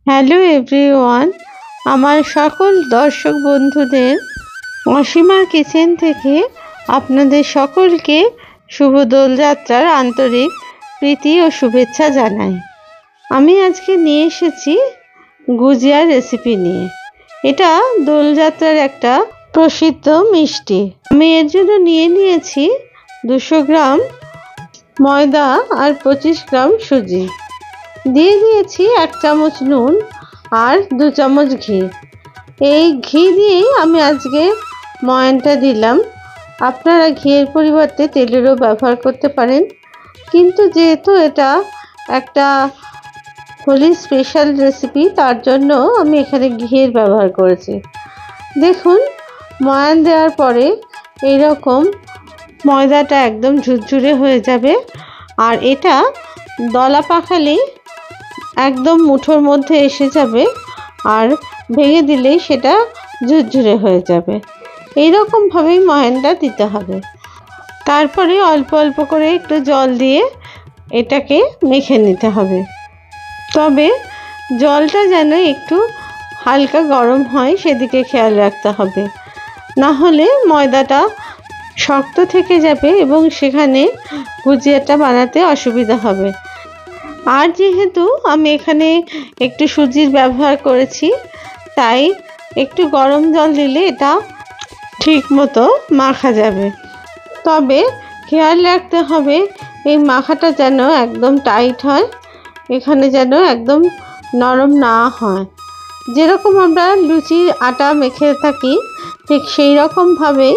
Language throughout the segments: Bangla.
হ্যালো এভরিওয়ান, আমার সকল দর্শক বন্ধুদের অসীমার কিচেন থেকে আপনাদের সকলকে শুভ দোলযাত্রার আন্তরিক প্রীতি ও শুভেচ্ছা জানাই। আমি আজকে নিয়ে এসেছি গুজিয়ার রেসিপি নিয়ে। এটা দোলযাত্রার একটা প্রসিদ্ধ মিষ্টি। আমি এর জন্য নিয়ে নিয়েছি 200 গ্রাম ময়দা আর 25 গ্রাম সুজি। দিয়ে দিয়েছি 1 চামচ নুন আর 2 চামচ ঘি। এই ঘি দিয়েই আমি আজকে ময়ানটা দিলাম। আপনারা ঘিয়ের পরিবর্তে তেলেরও ব্যবহার করতে পারেন, কিন্তু যেহেতু এটা একটা হোলি স্পেশাল রেসিপি, তার জন্য আমি এখানে ঘিয়ের ব্যবহার করেছি। দেখুন, ময়ান দেওয়ার পরে এইরকম ময়দাটা একদম ঝুরঝুরে হয়ে যাবে, আর এটা দলা পাকালেই একদম মুঠোর মধ্যে এসে যাবে, আর ভেঙে দিলেই সেটা ঝুরঝুরে হয়ে যাবে। এইরকমভাবেই ময়ানটা দিতে হবে। তারপরে অল্প অল্প করে একটু জল দিয়ে এটাকে মেখে নিতে হবে। তবে জলটা যেন একটু হালকা গরম হয় সেদিকে খেয়াল রাখতে হবে, না হলে ময়দাটা শক্ত থেকে যাবে এবং সেখানে গুজিয়াটা বানাতে অসুবিধা হবে। আর যেহেতু আমি এখানে একটু সুজির ব্যবহার করেছি, তাই একটু গরম জল দিলে এটা ঠিক মতো মাখা যাবে। তবে খেয়াল রাখতে হবে এই মাখাটা যেন একদম টাইট হয়, এখানে যেন একদম নরম না হয়। যেরকম আমরা লুচির আটা মেখে থাকি, ঠিক সেই রকমভাবেই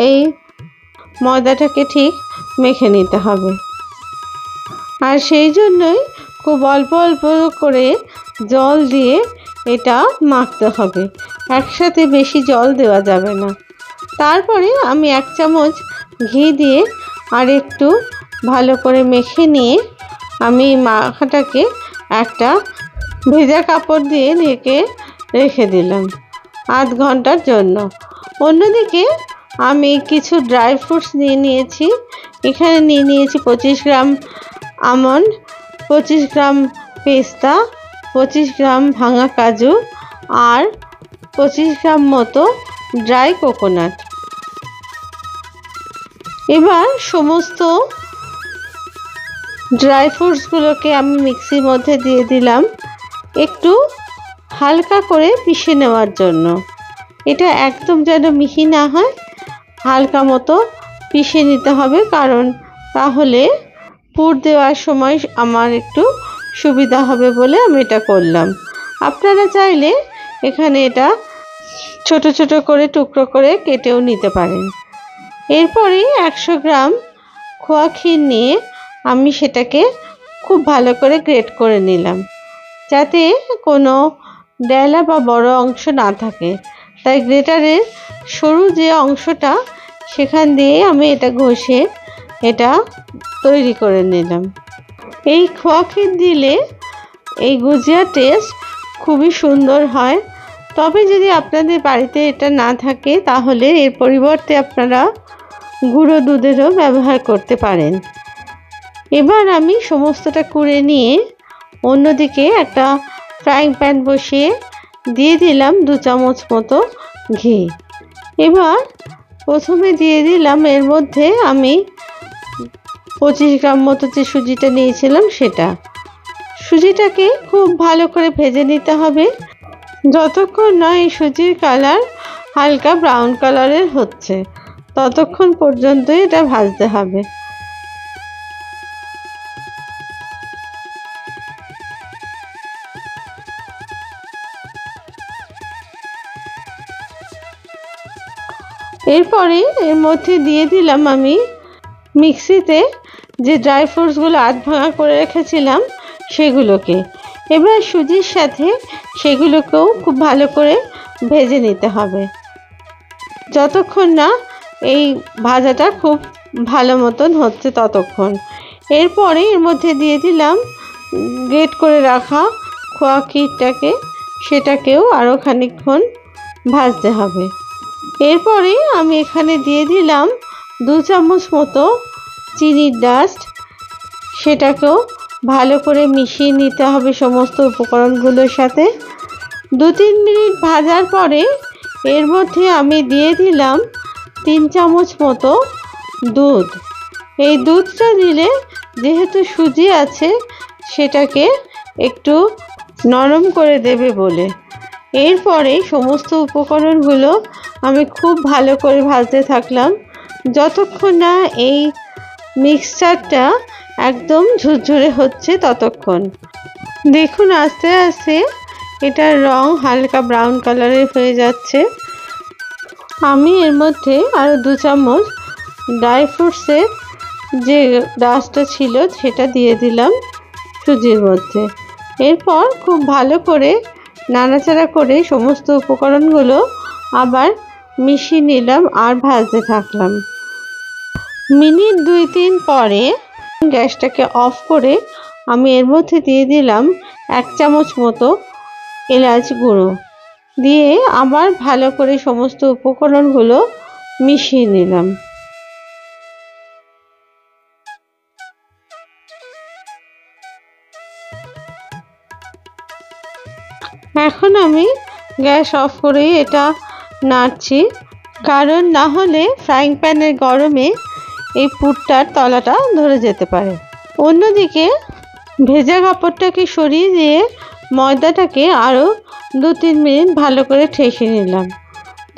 এই ময়দাটাকে ঠিক মেখে নিতে হবে। আর সেই জন্যই খুব অল্প অল্প করে জল দিয়ে এটা মাখতে হবে, একসাথে বেশি জল দেওয়া যাবে না। তারপরে আমি 1 চামচ ঘি দিয়ে আর একটু ভালো করে মেখে নিয়ে আমি মাখাটাকে একটা ভেজা কাপড় দিয়ে ঢেকে রেখে দিলাম আধ ঘন্টার জন্য। অন্যদিকে আমি কিছু ড্রাই ফ্রুটস নিয়ে নিয়েছি। এখানে নিয়ে নিয়েছি 25 গ্রাম আমন্ড, 25 গ্রাম পেস্তা, 25 গ্রাম ভাঙা কাজু আর 25 গ্রাম মতো ড্রাই কোকোনাট। এবার সমস্ত ড্রাই ফ্রুটসগুলোকে আমি মিক্সির মধ্যে দিয়ে দিলাম একটু হালকা করে পিষে নেওয়ার জন্য। এটা একদম যেন মিহি না হয়, হালকা মতো পিষে নিতে হবে, কারণ তাহলে পুর দেওয়ার সময় আমার একটু সুবিধা হবে বলে আমি এটা করলাম। আপনারা চাইলে এখানে এটা ছোট ছোট করে টুকরো করে কেটেও নিতে পারেন। এরপরে 100 গ্রাম খোয়া ক্ষীর নিয়ে আমি সেটাকে খুব ভালো করে গ্রেট করে নিলাম, যাতে কোনো ডেলা বা বড় অংশ না থাকে। তাই গ্রেটারের সরু যে অংশটা, সেখান দিয়ে আমি এটা ঘষে এটা তৈরি করে নিলাম। এই খোয়া ক্ষীর দিলে এই গুজিয়ার টেস্ট খুবই সুন্দর হয়। তবে যদি আপনাদের বাড়িতে এটা না থাকে, তাহলে এর পরিবর্তে আপনারা গুঁড়ো দুধেরও ব্যবহার করতে পারেন। এবার আমি সমস্তটা করে নিয়ে অন্যদিকে একটা ফ্রাইং প্যান বসিয়ে দিয়ে দিলাম 2 চামচ মতো ঘি। এবার প্রথমে দিয়ে দিলাম এর মধ্যে আমি 25 গ্রাম মতো যে সুজিটা নিয়েছিলাম সেটা। সুজিটাকে খুব ভালো করে ভেজে নিতে হবে, যতক্ষণ না এই সুজির কালার হালকা ব্রাউন কালারের হচ্ছে ততক্ষণ পর্যন্ত এটা ভাজতে হবে। এরপরে এর মধ্যে দিয়ে দিলাম আমি মিক্সিতে যে ড্রাই ফ্রুটসগুলো আধ ভাঙা করে রেখেছিলাম সেগুলোকে। এবার সুজির সাথে সেগুলোকেও খুব ভালো করে ভেজে নিতে হবে, যতক্ষণ না এই ভাজাটা খুব ভালো মতন হচ্ছে ততক্ষণ। এরপরে এর মধ্যে দিয়ে দিলাম গ্রেট করে রাখা খোয়া ক্ষীরটাকে, সেটাকেও আরও খানিকক্ষণ ভাজতে হবে। এরপরে আমি এখানে দিয়ে দিলাম 2 চামচ মতো চিনির ডাস্ট, সেটাকেও ভালো করে মিশিয়ে নিতে হবে সমস্ত উপকরণগুলোর সাথে। 2-3 মিনিট ভাজার পরে এর মধ্যে আমি দিয়ে দিলাম 3 চামচ মতো দুধ। এই দুধটা দিলে যেহেতু সুজি আছে সেটাকে একটু নরম করে দেবে বলে। এরপরে সমস্ত উপকরণগুলো আমি খুব ভালো করে ভাজতে থাকলাম যতক্ষণ না এই মিক্সচারটা একদম ঝুরঝুরে হচ্ছে ততক্ষণ। দেখুন আস্তে আস্তে এটার রং হালকা ব্রাউন কালারের হয়ে যাচ্ছে। আমি এর মধ্যে আরও 2 চামচ ড্রাই ফ্রুটসের যে ডাস্টটা ছিল সেটা দিয়ে দিলাম সুজির মধ্যে। এরপর খুব ভালো করে নাড়াচাড়া করে সমস্ত উপকরণগুলো আবার মিশিয়ে নিলাম আর ভাজতে থাকলাম। মিনিট 2-3 পরে গ্যাসটাকে অফ করে আমি এর মধ্যে দিয়ে দিলাম 1 চামচ মতো এলাচ গুঁড়ো দিয়ে আবার ভালো করে সমস্ত উপকরণগুলো মিশিয়ে নিলাম। এখন আমি গ্যাস অফ করে এটা নাড়ছি, কারণ না হলে ফ্রাইং প্যানের গরমে এই পুরটার তলাটা ধরে যেতে পারে। অন্যদিকে ভেজা কাপড়টাকে সরিয়ে দিয়ে ময়দাটাকে আরও 2-3 মিনিট ভালো করে ঠেসে নিলাম।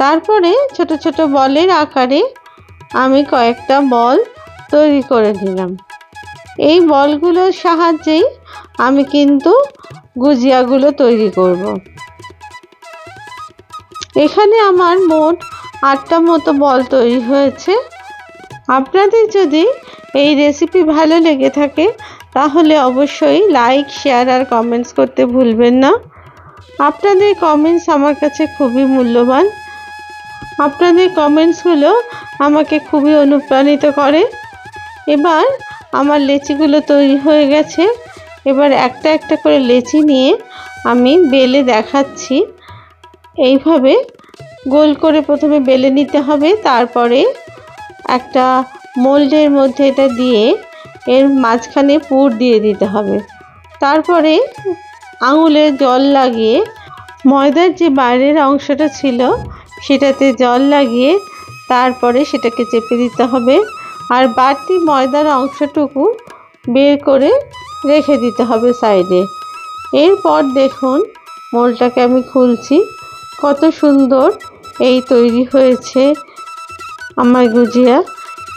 তারপরে ছোট ছোট বলের আকারে আমি কয়েকটা বল তৈরি করে নিলাম। এই বলগুলোর সাহায্যেই আমি কিন্তু গুজিয়াগুলো তৈরি করব। এখানে আমার মোট 8টা মতো বল তৈরি হয়েছে। আপনাদের যদি এই রেসিপি ভালো লেগে থাকে তাহলে অবশ্যই লাইক, শেয়ার আর কমেন্টস করতে ভুলবেন না। আপনাদের কমেন্টস আমার কাছে খুবই মূল্যবান। আপনাদের কমেন্টসগুলো আমাকে খুবই অনুপ্রাণিত করে। এবার আমার লেচিগুলো তৈরি হয়ে গেছে। এবার একটা একটা করে লেচি নিয়ে আমি বেলে দেখাচ্ছি। এইভাবে গোল করে প্রথমে বেলে নিতে হবে, তারপরে একটা মোল্ডের মধ্যে এটা দিয়ে এর মাঝখানে পুর দিয়ে দিতে হবে। তারপরে আঙুলে জল লাগিয়ে ময়দার যে বাইরের অংশটা ছিল সেটাতে জল লাগিয়ে তারপরে সেটাকে চেপে দিতে হবে, আর বাড়তি ময়দার অংশটুকু বের করে রেখে দিতে হবে সাইডে। এরপর দেখুন মোল্ডটাকে আমি খুলছি, কত সুন্দর এই তৈরি হয়েছে আমার গুজিয়া।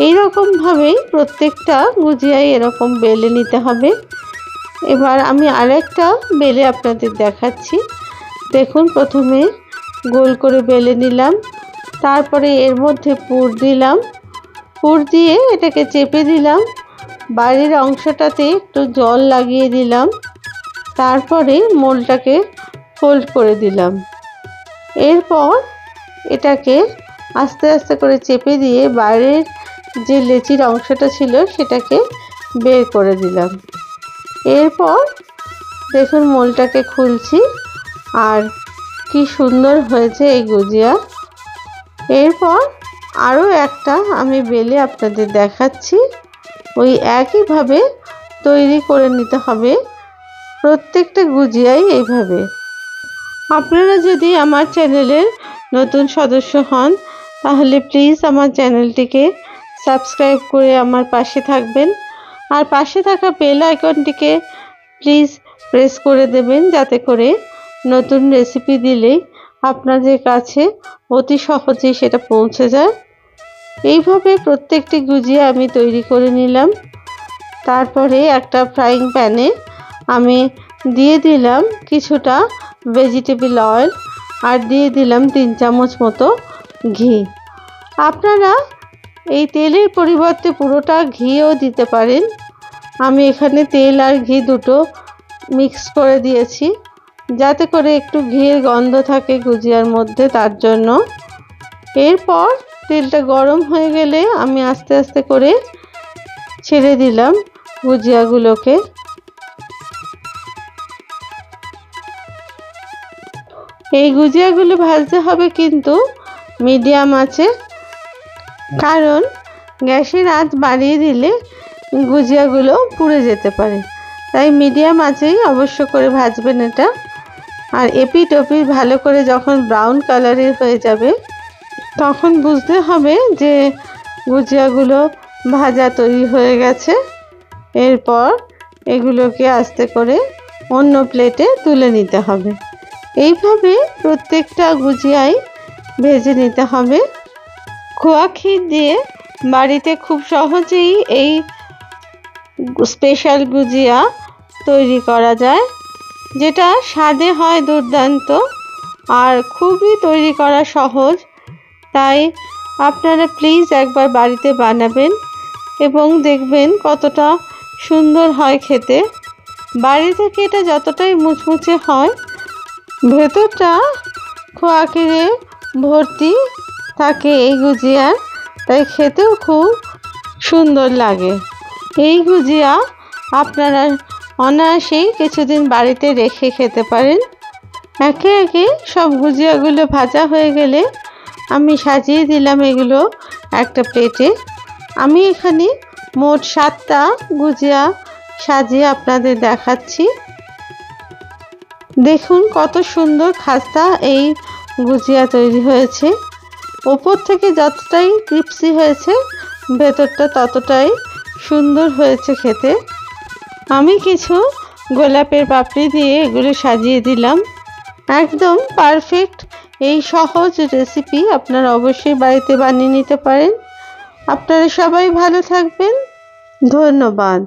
এইরকমভাবেই প্রত্যেকটা গুজিয়াই এরকম বেলে নিতে হবে। এবার আমি আরেকটা বেলে আপনাদের দেখাচ্ছি। দেখুন প্রথমে গোল করে বেলে নিলাম, তারপরে এর মধ্যে পুর দিলাম, পুর দিয়ে এটাকে চেপে দিলাম, বাইরের অংশটাতে একটু জল লাগিয়ে দিলাম, তারপরে মোলটাকে ফোল্ড করে দিলাম। এরপর এটাকে আস্তে আস্তে করে চেপে দিয়ে বাইরের যে লেচির অংশটা ছিল সেটাকে বের করে দিলাম। এরপর দেখুন মোলটাকে খুলছি, আর কি সুন্দর হয়েছে এই গুজিয়া। এরপর আরও একটা আমি বেলে আপনাদের দেখাচ্ছি। ওই একইভাবে তৈরি করে নিতে হবে প্রত্যেকটা গুজিয়াই এইভাবে। আপনারা যদি আমার চ্যানেলের নতুন সদস্য হন তাহলে প্লিজ আমার চ্যানেলটিকে সাবস্ক্রাইব করে আমার পাশে থাকবেন, আর পাশে থাকা বেল আইকনটিকে প্লিজ প্রেস করে দেবেন, যাতে করে নতুন রেসিপি দিলেই আপনাদের কাছে অতি সহজেই সেটা পৌঁছে যায়। এইভাবে প্রত্যেকটি গুজিয়া আমি তৈরি করে নিলাম। তারপরে একটা ফ্রাইং প্যানে আমি দিয়ে দিলাম কিছুটা ভেজিটেবল অয়েল, আর দিয়ে দিলাম 3 চামচ মতো ঘি। আপনারা এই তেলের পরিবর্তে পুরোটা ঘিও দিতে পারেন। আমি এখানে তেল আর ঘি দুটো মিক্স করে দিয়েছি, যাতে করে একটু ঘিয়ের গন্ধ থাকে গুজিয়ার মধ্যে, তার জন্য। এরপর তেলটা গরম হয়ে গেলে আমি আস্তে আস্তে করে ছেড়ে দিলাম গুজিয়াগুলোকে। এই গুজিয়াগুলো ভাজতে হবে কিন্তু মিডিয়াম আঁচে, কারণ গ্যাসের আঁচ বাড়িয়ে দিলে গুজিয়াগুলো পুড়ে যেতে পারে। তাই মিডিয়াম আঁচেই অবশ্য করে ভাজবেন এটা। আর এপিঠ ওপিঠ ভালো করে যখন ব্রাউন কালারের হয়ে যাবে তখন বুঝতে হবে যে গুজিয়াগুলো ভাজা তৈরি হয়ে গেছে। এরপর এগুলোকে আস্তে করে অন্য প্লেটে তুলে নিতে হবে। এইভাবে প্রত্যেকটা গুজিয়াই ভেজে নিতে হবে। খোয়া ক্ষীর দিয়ে বাড়িতে খুব সহজেই এই স্পেশাল গুজিয়া তৈরি করা যায়, যেটা স্বাদে হয় দুর্দান্ত আর খুবই তৈরি করা সহজ। তাই আপনারা প্লিজ একবার বাড়িতে বানাবেন এবং দেখবেন কতটা সুন্দর হয় খেতে। বাড়ি থেকে এটা যতটাই মুচমুচে হয়, ভেতরটা খোয়া ক্ষীরে ভর্তি থাকে এই গুজিয়ার, তাই খেতেও খুব সুন্দর লাগে। এই গুজিয়া আপনারা অনায়াসেই কিছুদিন বাড়িতে রেখে খেতে পারেন। একে একে সব গুজিয়াগুলো ভাজা হয়ে গেলে আমি সাজিয়ে দিলাম এগুলো একটা প্লেটে। আমি এখানে মোট 7টা গুজিয়া সাজিয়ে আপনাদের দেখাচ্ছি। দেখুন কত সুন্দর খাস্তা এই গুজিয়া তৈরি হয়েছে। ওপর থেকে যতটাই ক্রিপসি হয়েছে, ভেতরটা ততটাই সুন্দর হয়েছে খেতে। আমি কিছু গোলাপের পাপড়ি দিয়ে এগুলো সাজিয়ে দিলাম। একদম পারফেক্ট এই সহজ রেসিপি আপনারা অবশ্যই বাড়িতে বানিয়ে নিতে পারেন। আপনারা সবাই ভালো থাকবেন। ধন্যবাদ।